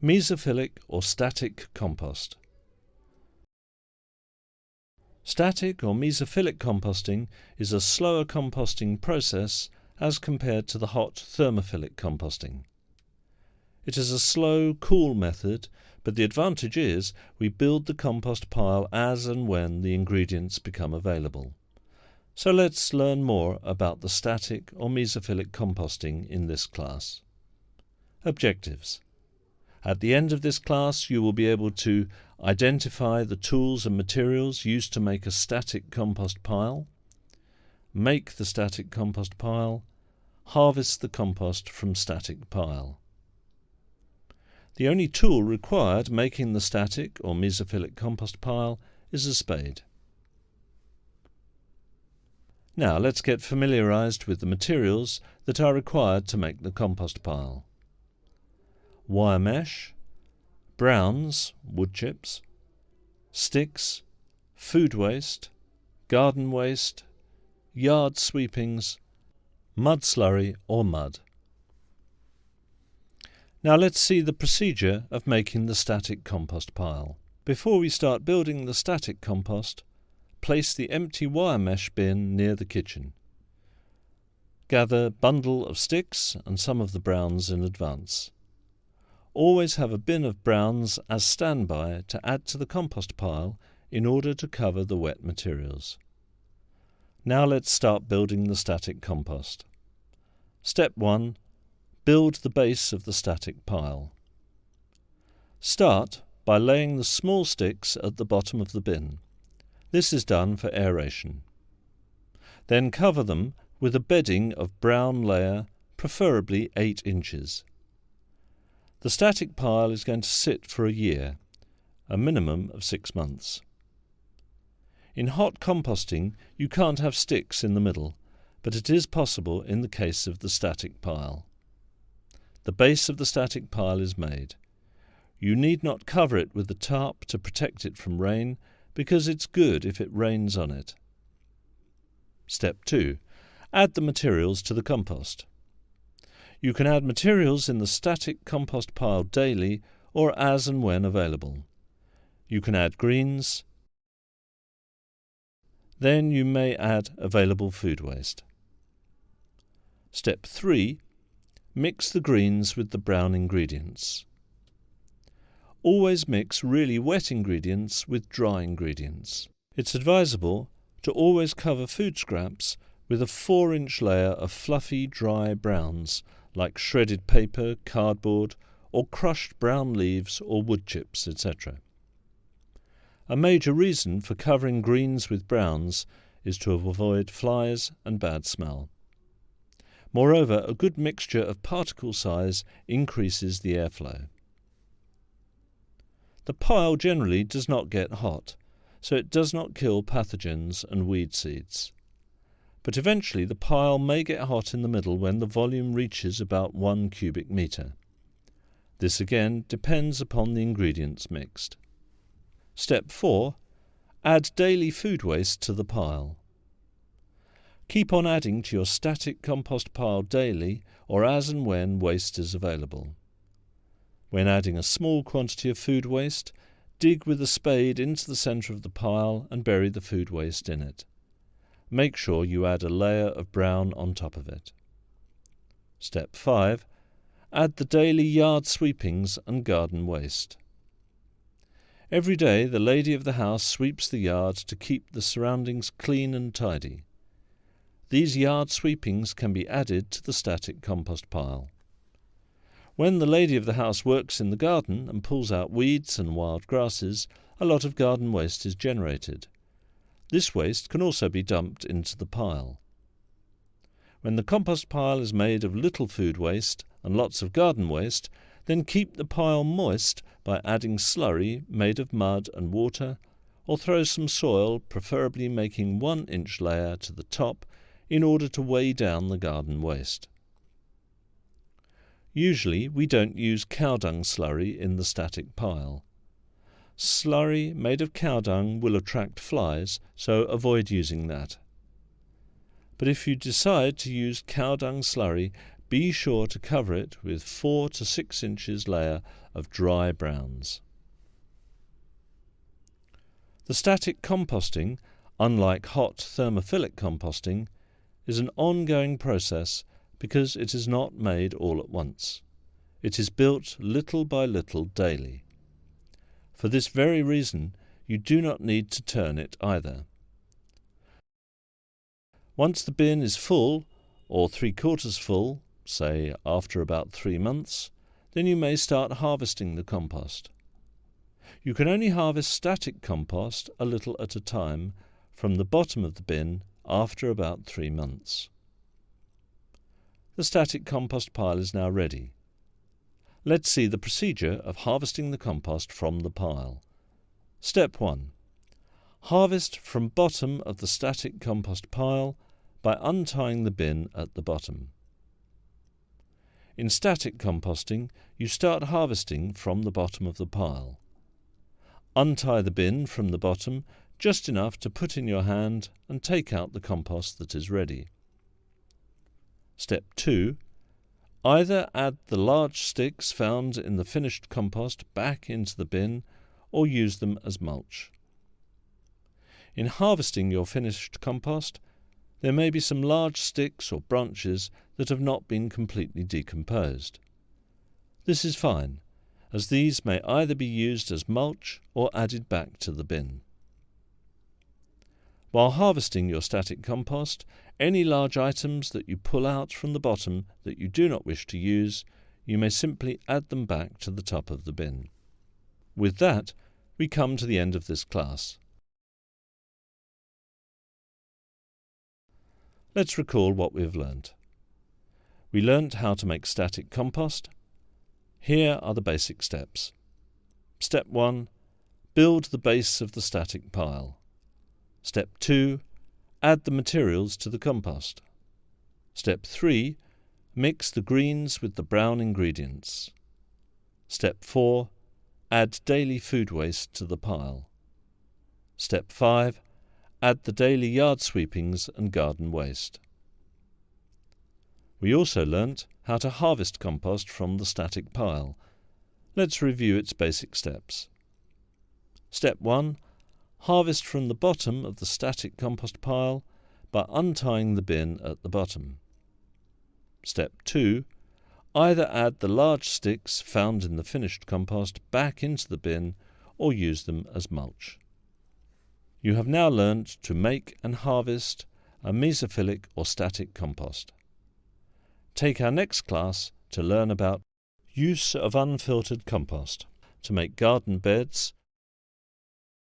Mesophilic or static compost. Static or mesophilic composting is a slower composting process as compared to the hot thermophilic composting. It is a slow, cool method, but the advantage is we build the compost pile as and when the ingredients become available. So let's learn more about the static or mesophilic composting in this class. Objectives. At the end of this class, you will be able to identify the tools and materials used to make a static compost pile, make the static compost pile, harvest the compost from static pile. The only tool required making the static or mesophilic compost pile is a spade. Now let's get familiarized with the materials that are required to make the compost pile. Wire mesh, browns, wood chips, sticks, food waste, garden waste, yard sweepings, mud slurry or mud. Now let's see the procedure of making the static compost pile. Before we start building the static compost, place the empty wire mesh bin near the kitchen. Gather a bundle of sticks and some of the browns in advance. Always have a bin of browns as standby to add to the compost pile in order to cover the wet materials. Now let's start building the static compost. Step 1. Build the base of the static pile. Start by laying the small sticks at the bottom of the bin. This is done for aeration. Then cover them with a bedding of brown layer, preferably 8 inches. The static pile is going to sit for a year, a minimum of 6 months. In hot composting, you can't have sticks in the middle, but it is possible in the case of the static pile. The base of the static pile is made. You need not cover it with a tarp to protect it from rain, because it's good if it rains on it. Step 2. Add the materials to the compost. You can add materials in the static compost pile daily or as and when available. You can add greens. Then you may add available food waste. Step 3. Mix the greens with the brown ingredients. Always mix really wet ingredients with dry ingredients. It's advisable to always cover food scraps with a 4-inch layer of fluffy dry browns like shredded paper, cardboard, or crushed brown leaves or wood chips, etc. A major reason for covering greens with browns is to avoid flies and bad smell. Moreover, a good mixture of particle size increases the airflow. The pile generally does not get hot, so it does not kill pathogens and weed seeds. But eventually the pile may get hot in the middle when the volume reaches about 1 cubic metre. This again depends upon the ingredients mixed. Step 4. Add daily food waste to the pile. Keep on adding to your static compost pile daily or as and when waste is available. When adding a small quantity of food waste, dig with a spade into the centre of the pile and bury the food waste in it. Make sure you add a layer of brown on top of it. Step 5. Add the daily yard sweepings and garden waste. Every day the lady of the house sweeps the yard to keep the surroundings clean and tidy. These yard sweepings can be added to the static compost pile. When the lady of the house works in the garden and pulls out weeds and wild grasses, a lot of garden waste is generated. This waste can also be dumped into the pile. When the compost pile is made of little food waste and lots of garden waste, then keep the pile moist by adding slurry made of mud and water, or throw some soil, preferably making 1-inch layer to the top, in order to weigh down the garden waste. Usually we don't use cow dung slurry in the static pile. Slurry made of cow dung will attract flies, so avoid using that. But if you decide to use cow dung slurry, be sure to cover it with 4 to 6 inches layer of dry browns. The static composting, unlike hot thermophilic composting, is an ongoing process because it is not made all at once. It is built little by little daily. For this very reason, you do not need to turn it either. Once the bin is full, or 3/4 full, say after about 3 months, then you may start harvesting the compost. You can only harvest static compost a little at a time from the bottom of the bin after about 3 months. The static compost pile is now ready. Let's see the procedure of harvesting the compost from the pile. Step 1. Harvest from bottom of the static compost pile by untying the bin at the bottom. In static composting, you start harvesting from the bottom of the pile. Untie the bin from the bottom just enough to put in your hand and take out the compost that is ready. Step 2. Either add the large sticks found in the finished compost back into the bin or use them as mulch. In harvesting your finished compost, there may be some large sticks or branches that have not been completely decomposed. This is fine, as these may either be used as mulch or added back to the bin. While harvesting your static compost, any large items that you pull out from the bottom that you do not wish to use, you may simply add them back to the top of the bin. With that, we come to the end of this class. Let's recall what we've learnt. We learnt how to make static compost. Here are the basic steps. Step 1. Build the base of the static pile. Step 2. Add the materials to the compost. Step 3. Mix the greens with the brown ingredients. Step 4. Add daily food waste to the pile. Step 5. Add the daily yard sweepings and garden waste. We also learnt how to harvest compost from the static pile. Let's review its basic steps. Step 1. Harvest from the bottom of the static compost pile by untying the bin at the bottom. Step 2. Either add the large sticks found in the finished compost back into the bin or use them as mulch. You have now learned to make and harvest a mesophilic or static compost. Take our next class to learn about use of unfiltered compost to make garden beds